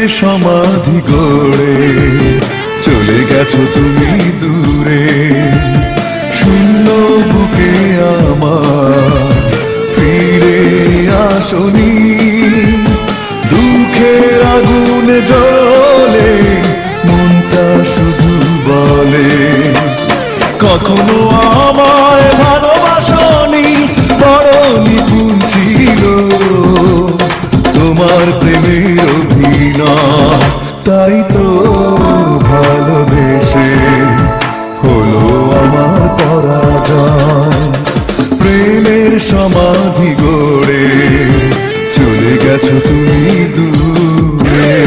সমাধি গড়ে চলে গেছো তুমি দূরে। শূন্য বুকে আমার ফিরে আসনি, দুঃখের আগুন জ্বলে মনটা শুধু বলে কখনো আমায় ভালোবাসনি। বড় নিপুণ ছিল তোমার প্রেমের অভিনয়, তাই তো ভালোবেসে হলো আমার পরাজয়। প্রেমের সমাধি গড়ে চলে গেছো তুমি দূরে।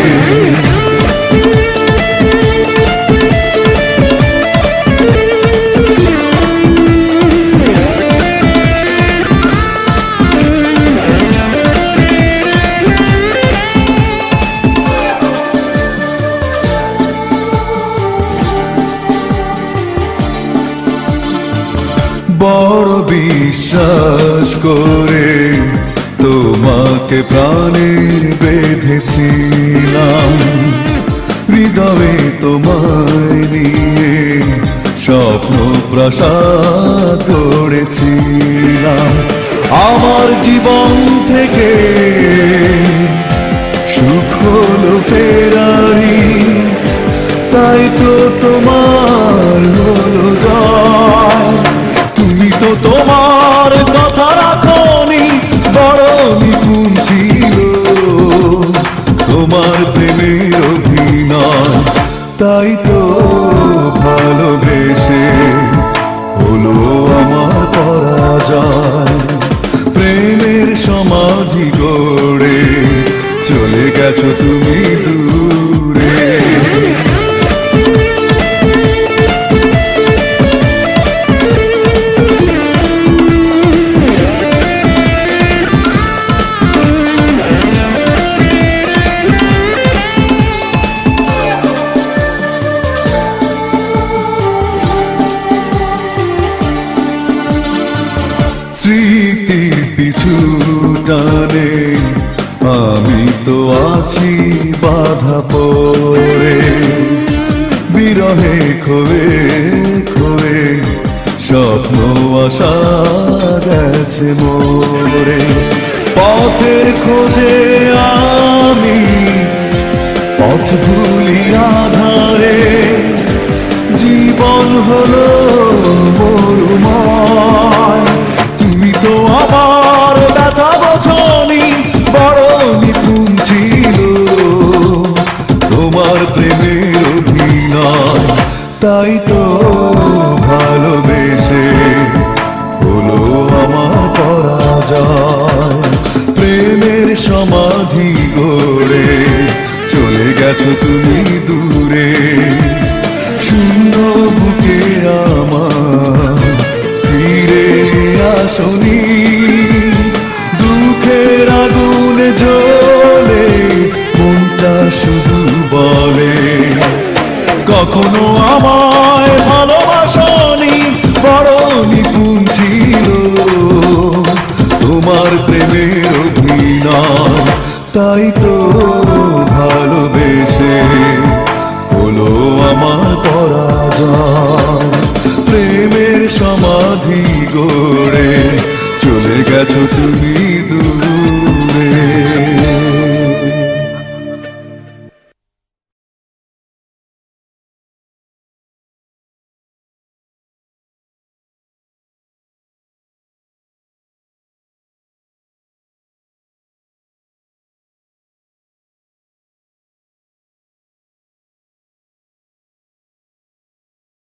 বড় বিশ্বাস করে তোমাকে প্রাণে বেঁধেছিলাম, হৃদয়ে তোমায় নিয়ে স্বপ্ন প্রাসাদ গড়েছিলাম। আমার জীবন থেকে সুখ হলো ফেরারি, তাই তো তোমার হলো জয়। তুমি তো তোমার কথা রাখনি, বড় নিপুণ ছিল তোমার প্রেমের অভিনয়, তাই তো ভালোবেসে হলো আমার পরাজয়। প্রেমের সমাধি গড়ে চলে গেছো তুমি দূরে। স্মৃতির পিছু টানে আমি তো আছি বাধা পড়ে, বিরহে খোয়ে খোয়ে স্বপ্ন আশা গেছে মোরে। পথের খোঁজে আমি পথ ভুলি আধারে, জীবন হলো মরুময়। তুমি তো আমার ব্যথা বোঝনি, বড় নিপুণ ছিল তোমার প্রেমের অভিনয়, তাই তো ভালোবেসে হলো আমার পরাজয়। প্রেমের সমাধি গড়ে চলে গেছো তুমি দূরে। শূন্য বুকে আমার ফিরে আসনি, দুঃখের আগুন জ্বলে মনটা শুধু বলে কখনো আমায় ভালোবাসনি। বড় নিপুণ ছিল তোমার প্রেমের অভিনয়, তাই তো ভালোবেসে হলো আমার পরাজয়। প্রেমের সমাধি গড়ে চলে গেছো তুমি